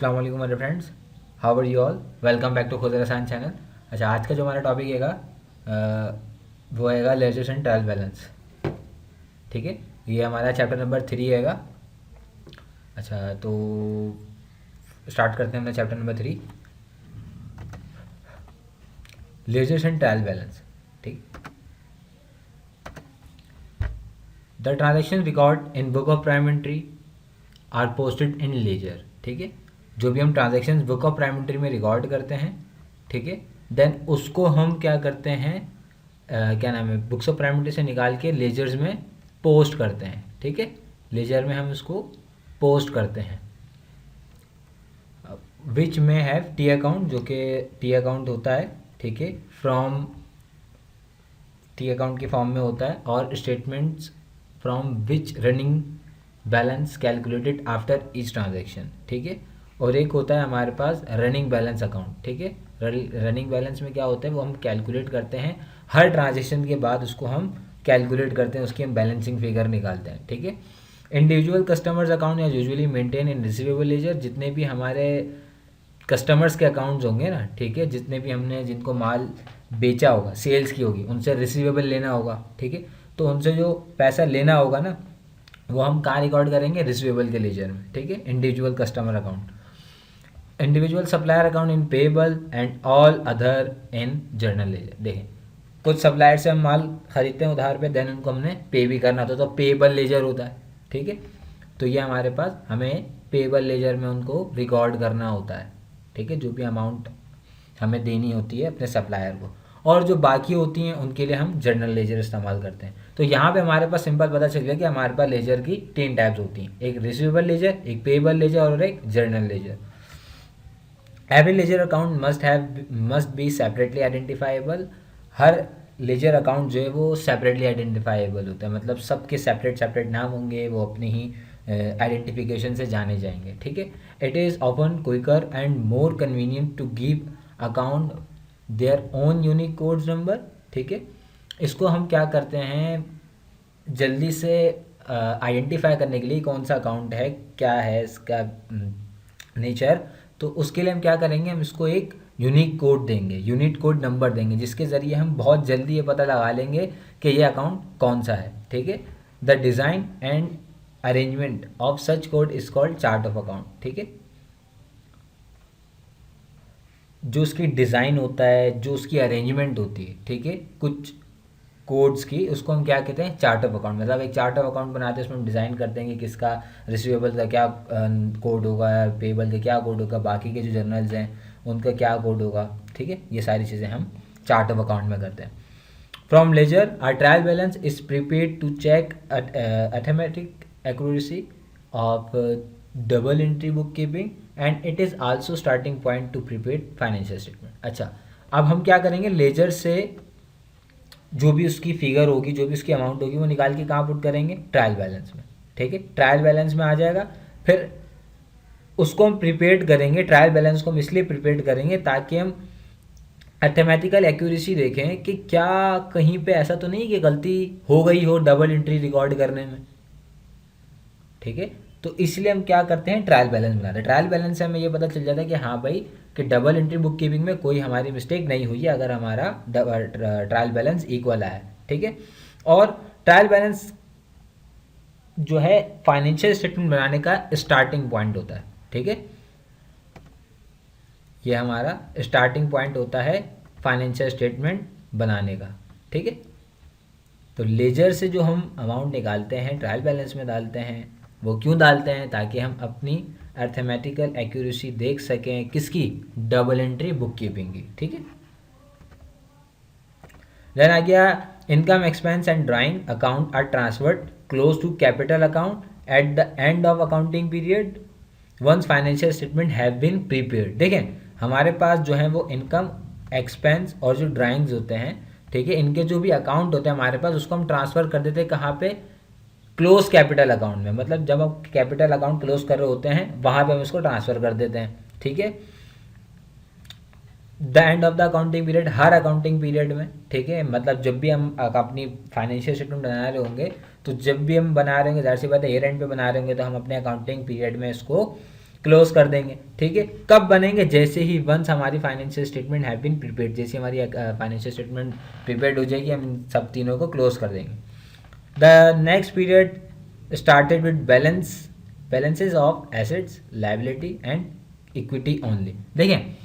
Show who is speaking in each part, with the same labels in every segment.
Speaker 1: अस्सलाम वालेकुम मेरे friends, how are you all. Welcome back to खुद आसान चैनल। अच्छा, आज का जो हमारा टॉपिक हैगा वो हैगा लेजर्स एंड ट्रायल बैलेंस। ठीक है, ये हमारा चैप्टर नंबर 3 हैगा। अच्छा, तो स्टार्ट करते हैं अपना chapter number 3, ledgers and trial balance. ठीक, the transaction record in book of prime entry are posted in ledger. ठीक है, जो भी हम transaction book of prime entry में रिकॉर्ड करते हैं, ठीक है, देन उसको हम क्या करते हैं, क्या नाम है, बुक्स ऑफ प्राइम एंट्री से निकाल के लेजर्स में पोस्ट करते हैं। ठीक है, लेजर में हम उसको पोस्ट करते हैं। विच में हैव टी अकाउंट, जो कि टी अकाउंट होता है, ठीक है, फ्रॉम टी अकाउंट के फॉर्म में होता है, और statements from which running balance calculated after each transaction. ठीक है, और एक होता है हमारे पास रनिंग बैलेंस अकाउंट। ठीक है, रनिंग बैलेंस में क्या होता है, वो हम कैलकुलेट करते हैं हर ट्रांजेक्शन के बाद, उसको हम कैलकुलेट करते हैं, उसकी हम बैलेंसिंग फिगर निकालते हैं। ठीक है, इंडिविजुअल कस्टमर्स अकाउंट या usually maintain in receivable ledger, जितने भी हमारे कस्टमर्स के अकाउंट्स होंगे ना, ठीक है, जितने भी हमने जिनको माल बेचा होगा, सेल्स की होगी, उनसे रिसीवेबल लेना होगा। ठीक है, तो उनसे जो पैसा लेना होगा ना, वो हम कहाँ रिकॉर्ड करेंगे, रिसीवेबल के लेजर में। ठीक है, individual customer account, individual supplier account in payable and all other in journal ledger. देखें, कुछ सप्लायर से हम माल खरीदते हैं उधार पे, देन उनको हमने पे भी करना होता है, तो पेबल लेजर होता है। ठीक है, तो ये हमारे पास हमें पेबल लेजर में उनको रिकॉर्ड करना होता है। ठीक है, जो भी अमाउंट हमें देनी होती है अपने सप्लायर को, और जो बाकी होती हैं उनके लिए हम जर्नल लेजर इस्तेमाल करते हैं। तो यहाँ पे हमारे पास सिंपल पता चल गया कि हमारे पास लेजर की 3 टाइप्स होती हैं, एक रिसीवेबल लेजर, एक पेबल लेजर और एक journal ledger. Every ledger account must be separately identifiable. Her ledger account जो है वो सेपरेटली आइडेंटिफाइबल होता है, मतलब सबके सेपरेट सेपरेट नाम होंगे, वो अपने ही आइडेंटिफिकेशन से जाने जाएंगे। ठीक है, it is often quicker and more convenient to give account their own unique codes number. ठीक है, इसको हम क्या करते हैं, जल्दी से आइडेंटिफाई करने के लिए कौन सा अकाउंट है, क्या है इसका नेचर, तो उसके लिए हम क्या करेंगे, हम इसको एक यूनिक कोड देंगे, यूनिक कोड नंबर देंगे, जिसके ज़रिए हम बहुत जल्दी ये पता लगा लेंगे कि ये अकाउंट कौन सा है। ठीक है, the design and arrangement of such code is called chart of account. ठीक है, जो उसकी डिज़ाइन होता है, जो उसकी अरेंजमेंट होती है, ठीक है, कुछ कोड्स की, उसको हम क्या कहते हैं, चार्ट ऑफ अकाउंट। मतलब एक चार्ट ऑफ अकाउंट बनाते हैं, उसमें हम डिज़ाइन करते हैं कि किसका रिसीवेबल का क्या कोड होगा, पेबल का क्या कोड होगा, बाकी के जो जर्नल्स हैं उनका क्या कोड होगा। ठीक है, ये सारी चीज़ें हम चार्ट ऑफ अकाउंट में करते हैं। From ledger are trial balance is prepared to check arithmetic accuracy of double entry bookkeeping and it is also starting point to prepare financial statement. अच्छा, अब हम क्या करेंगे, लेजर से जो भी उसकी फिगर होगी, जो भी उसकी अमाउंट होगी, वो निकाल के कहाँ पुट करेंगे, ट्रायल बैलेंस में। ठीक है, ट्रायल बैलेंस में आ जाएगा, फिर उसको हम प्रिपेयर्ड करेंगे। ट्रायल बैलेंस को हम इसलिए प्रिपेयर्ड करेंगे ताकि हम अथमेटिकल एक्यूरेसी देखें कि क्या कहीं पे ऐसा तो नहीं कि गलती हो गई हो डबल एंट्री रिकॉर्ड करने में। ठीक है, तो इसलिए हम क्या करते हैं, ट्रायल बैलेंस बनाते हैं। ट्रायल बैलेंस से हमें ये पता चल जाता है कि हाँ भाई, कि डबल एंट्री बुक कीपिंग में कोई हमारी मिस्टेक नहीं हुई है, अगर हमारा ट्रायल बैलेंस इक्वल आया है। ठीक है, और ट्रायल बैलेंस जो है फाइनेंशियल स्टेटमेंट बनाने का स्टार्टिंग पॉइंट होता है। ठीक है, ये हमारा स्टार्टिंग पॉइंट होता है फाइनेंशियल स्टेटमेंट बनाने का। ठीक है, तो लेजर से जो हम अमाउंट निकालते हैं, ट्रायल बैलेंस में डालते हैं, वो क्यों डालते हैं, ताकि हम अपनी अर्थमेटिकल एक्यूरेसी देख सकें, किसकी, डबल एंट्री बुक कीपिंग की। ठीक है, देन आ गया income expense and drawing account are transferred close to capital account at the end of accounting period once financial statement have been prepared. देखें, हमारे पास जो है वो इनकम एक्सपेंस और जो ड्राइंग्स होते हैं, ठीक है, इनके जो भी अकाउंट होते हैं हमारे पास, उसको हम ट्रांसफ़र कर देते हैं कहाँ पे, क्लोज कैपिटल अकाउंट में। मतलब जब हम कैपिटल अकाउंट क्लोज कर रहे होते हैं, वहाँ पे हम इसको ट्रांसफ़र कर देते हैं। ठीक है, the end of the accounting period, her accounting period में। ठीक है, मतलब जब भी हम अपनी फाइनेंशियल स्टेटमेंट बना रहे होंगे, तो जब भी हम बना रहे होंगे, जाहिर सी बात है ईयर एंड पे बना रहे होंगे, तो हम अपने अकाउंटिंग पीरियड में इसको क्लोज कर देंगे। ठीक है, कब बनेंगे? जैसे ही वंस हमारी financial statement have been prepared, जैसे हमारी फाइनेंशियल स्टेटमेंट प्रिपेयर्ड हो जाएगी, हम इन सब तीनों को क्लोज कर देंगे। The next period started with balances of assets, liability and equity only. देखें,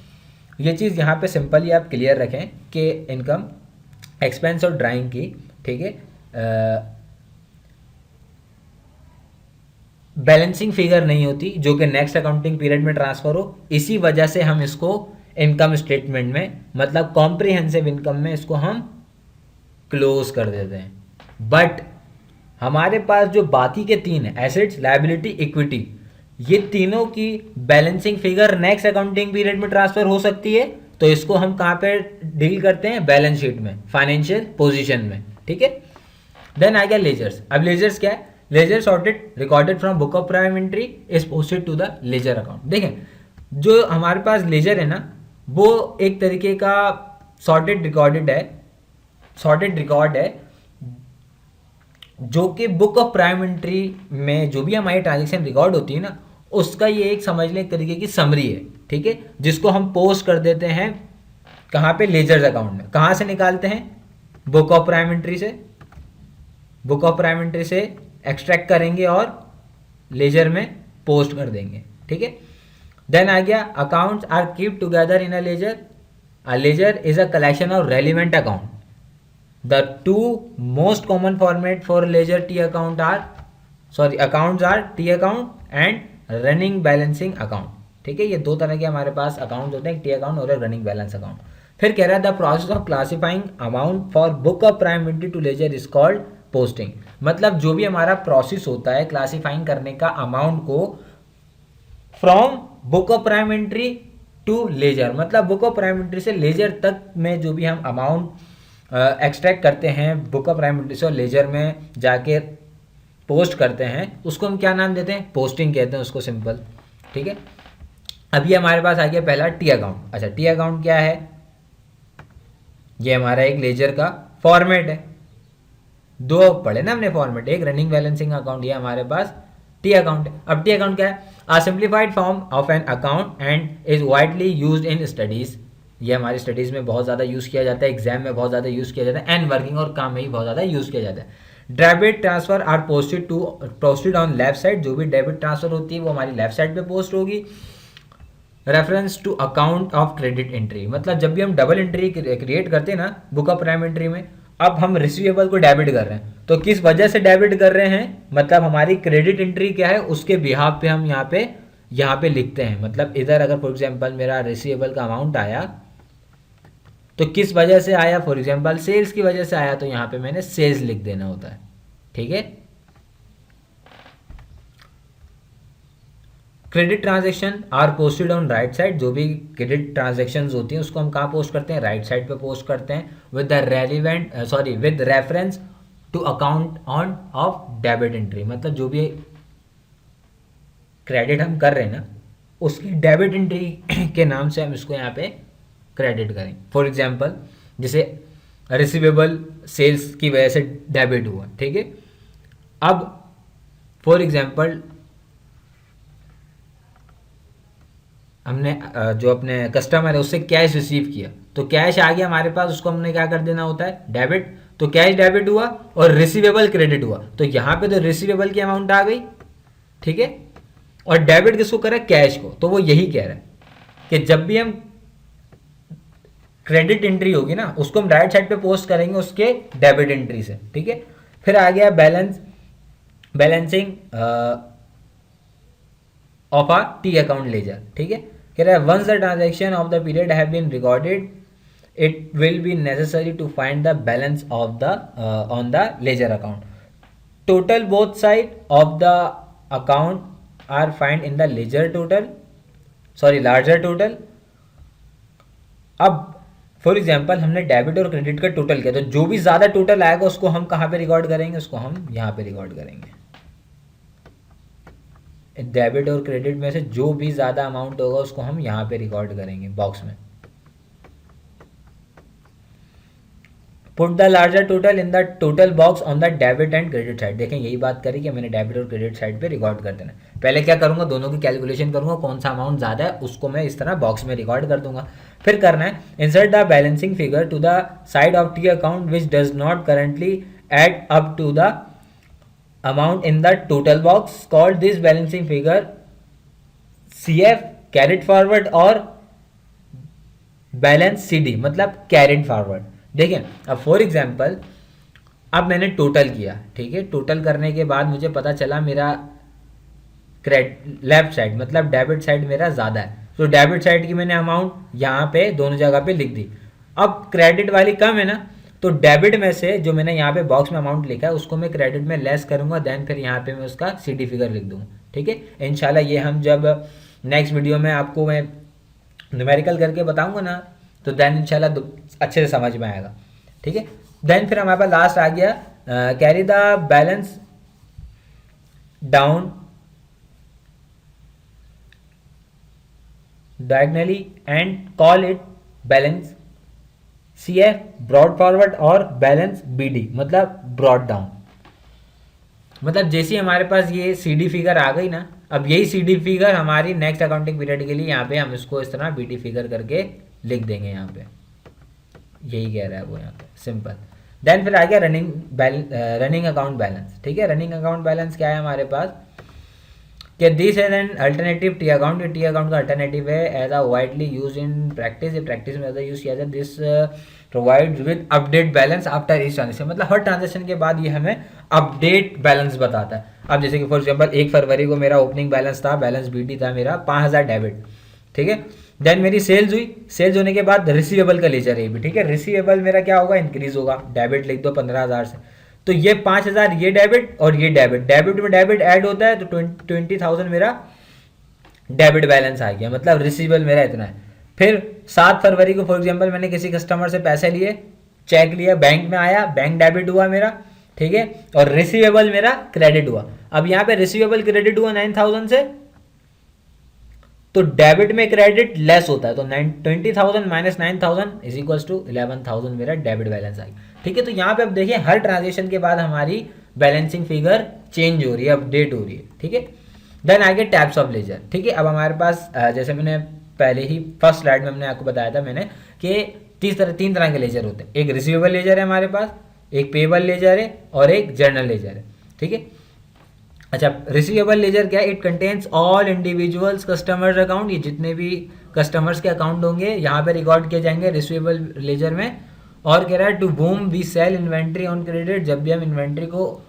Speaker 1: ये चीज़ यहाँ पे सिंपली आप क्लियर रखें कि इनकम, एक्सपेंस और ड्राइंग की, ठीक है, बैलेंसिंग फिगर नहीं होती जो कि नेक्स्ट अकाउंटिंग पीरियड में ट्रांसफर हो। इसी वजह से हम इसको इनकम स्टेटमेंट में, मतलब कॉम्प्रिहेंसिव इनकम में, इसको हम क्लोज कर देते हैं। बट हमारे पास जो बाकी के तीन है, एसेट्स, लायबिलिटी, इक्विटी, ये तीनों की balancing figure next accounting period में ट्रांसफर हो सकती है। तो इसको हम कहाँ पे डील करते हैं? बैलेंस शीट में, फाइनेंशियल पोजीशन में। ठीक है, देन आ गया लेजर्स। अब लेजर्स क्या है? Ledger sorted recorded from book of prime entry is posted to the ledger account. देखें, जो हमारे पास लेजर है ना, वो एक तरीके का सॉर्टेड रिकॉर्डेड है, सॉर्टेड रिकॉर्ड है, जो कि बुक ऑफ प्राइम एंट्री में जो भी हमारी ट्रांजेक्शन रिकॉर्ड होती है ना, उसका ये एक समझ लें एक तरीके की समरी है। ठीक है, जिसको हम पोस्ट कर देते हैं कहाँ पे? लेजर्स अकाउंट में। कहाँ से निकालते हैं? बुक ऑफ प्राइम एंट्री से। बुक ऑफ प्राइम एंट्री से एक्सट्रैक्ट करेंगे और लेजर में पोस्ट कर देंगे। ठीक है, देन आ गया accounts are keep together in a ledger. A ledger is a collection of relevant account. The two most common format for ledger T account are, accounts are T account and running balancing account। ठीक है, ये दो तरह के हमारे पास account होते हैं, T account और रनिंग बैलेंस अकाउंट। फिर कह रहा है the process of classifying amount for book of prime entry to ledger is called posting. मतलब जो भी हमारा प्रोसेस होता है क्लासिफाइंग करने का अमाउंट को from book of prime entry to ledger, मतलब बुक ऑफ प्राइम एंट्री से लेजर तक में जो भी हम अमाउंट एक्सट्रैक्ट करते हैं बुक ऑफ प्राइम एंट्री से और लेजर में जाके पोस्ट करते हैं, उसको हम क्या नाम देते हैं? पोस्टिंग कहते हैं उसको, सिंपल। ठीक है, अब ये हमारे पास आ गया पहला टी अकाउंट। अच्छा, टी अकाउंट क्या है? ये हमारा एक लेजर का फॉर्मेट है। दो पढ़े ना हमने फॉर्मेट, एक रनिंग बैलेंसिंग अकाउंट, ये हमारे पास टी अकाउंट है। अब टी अकाउंट क्या है? अ simplified form of an account and is widely used in studies. ये हमारी स्टडीज़ में बहुत ज़्यादा यूज़ किया जाता है, एग्जाम में बहुत ज़्यादा यूज़ किया जाता है, एंड वर्किंग और काम में भी बहुत ज़्यादा यूज़ किया जाता है। Debit transfer are posted on left side. जो भी डेबिट ट्रांसफर होती है वो हमारी लेफ्ट साइड पे पोस्ट होगी। Reference to account of credit entry, मतलब जब भी हम डबल एंट्री क्रिएट करते हैं ना बुक ऑफ प्राइम एंट्री में, अब हम रिसीवेबल को डेबिट कर रहे हैं, तो किस वजह से डेबिट कर रहे हैं? मतलब हमारी क्रेडिट एंट्री क्या है, उसके बिहाफ पे हम यहाँ पे लिखते हैं। मतलब इधर अगर फॉर एग्जांपल मेरा रिसीवेबल का अमाउंट आया तो किस वजह से आया? फॉर एग्जांपल सेल्स की वजह से आया, तो यहाँ पे मैंने सेल्स लिख देना होता है। ठीक है, credit transaction are posted on right side. जो भी क्रेडिट ट्रांजेक्शन्स होती हैं उसको हम कहाँ पोस्ट करते हैं? राइट साइड पे पोस्ट करते हैं with the relevant with reference to account on of debit entry. मतलब जो भी क्रेडिट हम कर रहे हैं ना, उसकी डेबिट एंट्री के नाम से हम इसको यहाँ पे क्रेडिट करें। फॉर एग्जांपल जैसे रिसीवेबल सेल्स की वजह से डेबिट हुआ। ठीक है, अब फॉर एग्जांपल हमने जो अपने कस्टमर है उससे कैश रिसीव किया, तो कैश आ गया हमारे पास, उसको हमने क्या कर देना होता है? डेबिट। तो कैश डेबिट हुआ और रिसीवेबल क्रेडिट हुआ, तो यहाँ पे तो रिसीवेबल की अमाउंट आ गई। ठीक है, और डेबिट किसको करें? कैश को। तो वो यही कह रहा है कि जब भी हम क्रेडिट एंट्री होगी ना, उसको हम राइट साइड पे पोस्ट करेंगे उसके डेबिट एंट्री से। ठीक है, फिर आ गया balancing of a T account ledger. ठीक है, कह रहा है once the transaction of the period have been recorded it will be necessary to find the balance of the on the ledger account. Total both side of the account are find in the ledger total, larger total. अब for example हमने debit और credit का total किया, तो जो भी ज़्यादा total आएगा उसको हम कहाँ पे रिकॉर्ड करेंगे? उसको हम यहाँ पे रिकॉर्ड करेंगे। डेबिट और क्रेडिट में से जो भी ज़्यादा अमाउंट होगा उसको हम यहाँ पे रिकॉर्ड करेंगे बॉक्स में। Put the larger total in the total box on the debit and credit side. देखें यही बात करी कि मैंने डेबिट और क्रेडिट साइड पे रिकॉर्ड कर देना। पहले क्या करूंगा, दोनों की कैलकुलेशन करूंगा, कौन सा अमाउंट ज़्यादा है उसको मैं इस तरह बॉक्स में रिकॉर्ड कर दूंगा। फिर करना है insert the balancing figure to the side of T account which does not currently add up to the amount in the total box called this balancing figure CF carried forward और balance CD मतलब carried forward. देखें अब for example अब मैंने total किया, ठीक है, total करने के बाद मुझे पता चला मेरा लेफ्ट साइड मतलब डेबिट साइड मेरा ज़्यादा है, तो डेबिट साइड की मैंने अमाउंट यहाँ पे दोनों जगह पे लिख दी। अब क्रेडिट वाली कम है ना, तो डेबिट में से जो मैंने यहाँ पे बॉक्स में अमाउंट लिखा है उसको मैं क्रेडिट में लेस करूँगा, देन फिर यहाँ पे मैं उसका CD फिगर लिख दूँगा। ठीक है, इंशाल्लाह ये हम जब नेक्स्ट वीडियो में आपको मैं न्यूमेरिकल करके बताऊंगा ना, तो देन इंशाल्लाह अच्छे से समझ में आएगा। ठीक है, देन फिर हमारे पास लास्ट आ गया carry the balance down diagonally and call it balance CF brought forward और बैलेंस BD मतलब ब्रॉड डाउन। मतलब जैसे ही हमारे पास ये CD फिगर आ गई ना, अब यही CD फिगर हमारी नेक्स्ट अकाउंटिंग पीरियड के लिए यहाँ पे हम इसको इस तरह BD फिगर करके लिख देंगे। यहाँ पे यही कह रहा है वो यहाँ पे, सिंपल। देन फिर आ गया रनिंग अकाउंट बैलेंस। ठीक है, रनिंग अकाउंट बैलेंस क्या है हमारे पास कि this is an alternative T account. ये टी अकाउंट का अल्टरनेटिव है as a widely use in practice. ये प्रैक्टिस में ज़्यादा यूज किया जाता है। This provides with update balance after each transaction, मतलब हर ट्रांजेक्शन के बाद ये हमें अपडेट बैलेंस बताता है। अब जैसे कि फॉर एग्जांपल 1 फरवरी को मेरा ओपनिंग बैलेंस था, बैलेंस BD था मेरा 5000 डेबिट। ठीक है, देन मेरी सेल्स हुई, सेल्स होने के बाद रिसीवेबल का लेजर है भी। ठीक है, रिसीवेबल मेरा क्या होगा, इंक्रीज होगा, डेबिट लिख दो 15,000 से, तो ये 5,000 ये डेबिट और ये डेबिट, डेबिट में डेबिट ऐड होता है तो 20,000 मेरा डेबिट बैलेंस आ गया, मतलब रिसीवेबल मेरा इतना है। फिर 7 फरवरी को फॉर एग्जांपल मैंने किसी कस्टमर से पैसे लिए, चेक लिया, बैंक में आया, बैंक डेबिट हुआ मेरा। ठीक है, और रिसीवेबल मेरा क्रेडिट हुआ। अब यहाँ पे रिसीवेबल क्रेडिट हुआ 9,000 से, तो डेबिट में क्रेडिट लेस होता है, तो 20,000 माइनस 9,000 इज इक्वल्स टू 11,000 मेरा डेबिट बैलेंस आ गया। ठीक है, तो यहाँ पे अब देखिए हर ट्रांजेक्शन के बाद हमारी बैलेंसिंग फिगर चेंज हो रही है, अपडेट हो रही है। ठीक है, देन आगे टैप्स ऑफ लेजर। ठीक है, अब हमारे पास जैसे मैंने पहले ही फर्स्ट स्लाइड में हमने आपको बताया था मैंने कि तीन तरह के लेजर होते हैं। एक रिसीवेबल लेजर है हमारे पास, एक पेबल लेजर है और एक जर्नल लेजर है। ठीक है, अच्छा रिसीवेबल लेजर क्या है, it contains all individuals customers account. ये जितने भी कस्टमर्स के अकाउंट होंगे यहाँ पे रिकॉर्ड किए जाएंगे रिसीवेबल लेजर में। और कह रहा है to whom we sell inventory on credit, जब भी हम इन्वेंट्री को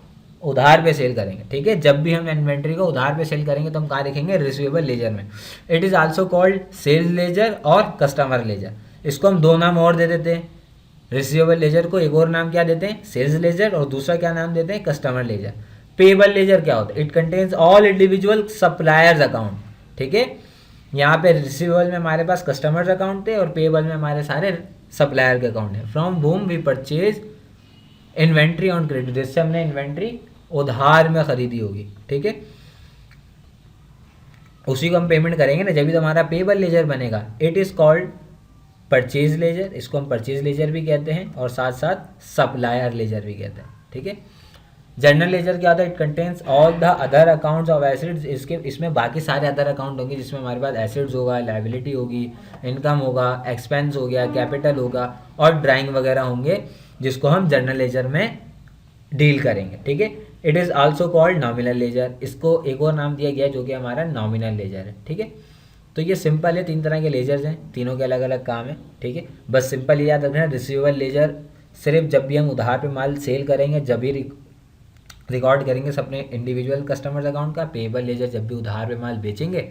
Speaker 1: उधार पे सेल करेंगे। ठीक है, जब भी हम इन्वेंट्री को उधार पे सेल करेंगे तो हम कहाँ लिखेंगे, रिसीवेबल लेजर में। It is also called sales ledger और कस्टमर लेजर। इसको हम दो नाम और दे देते हैं, रिसीवेबल लेजर को एक और नाम क्या देते हैं, सेल्स लेजर, और दूसरा क्या नाम देते हैं, कस्टमर लेजर। पेबल लेजर क्या होता है, it contains all individual suppliers account. ठीक है, यहाँ पे रिसीवेबल में हमारे पास कस्टमर्स अकाउंट थे और पेबल में हमारे सारे सप्लायर के अकाउंट है। From whom we purchase inventory on credit, जिससे हमने इन्वेंट्री उधार में खरीदी होगी। ठीक है, उसी को हम पेमेंट करेंगे ना, जब भी तो हमारा पेबल लेजर बनेगा। It is called purchase laser, इसको हम परचेज लेजर भी कहते हैं और साथ साथ सप्लायर लेजर भी कहते हैं। ठीक है, जर्नल लेजर क्या होता है, it contains all the other accounts of assets. इसमें बाकी सारे अदर अकाउंट होंगे जिसमें हमारे पास एसेट्स होगा, लायबिलिटी होगी, इनकम होगा, एक्सपेंस हो गया, कैपिटल होगा और ड्राइंग वगैरह होंगे, जिसको हम जर्नल लेजर में डील करेंगे। ठीक है, it is also called nominal ledger, इसको एक और नाम दिया गया जो कि हमारा नॉमिनल लेजर है। ठीक है, तो ये सिंपल है, 3 तरह के लेजर्स हैं, तीनों के अलग अलग काम है। ठीक है, बस सिंपल याद रखना, रिसीवेबल लेजर सिर्फ जब भी हम उधार पे माल सेल करेंगे जब भी रिकॉर्ड करेंगे अपने इंडिविजुअल कस्टमर्स अकाउंट का। पेबल लेजर जब भी उधार पे माल बेचेंगे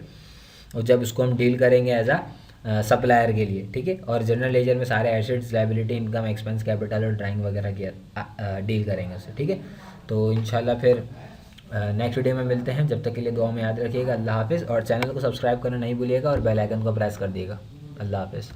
Speaker 1: और जब उसको हम डील करेंगे एज अ सप्लायर के लिए। ठीक है, और जनरल लेजर में सारे assets, liability, income, expense, capital और ड्राइंग वगैरह की डील करेंगे उससे। ठीक है, तो इंशाल्लाह फिर नेक्स्ट वीडियो में मिलते हैं। जब तक के लिए दुआ में याद रखिएगा। अल्लाह हाफिज़, और चैनल को सब्सक्राइब करना नहीं भूलिएगा और बेल आइकन को प्रेस कर दिएगा। अल्लाह हाफिज़।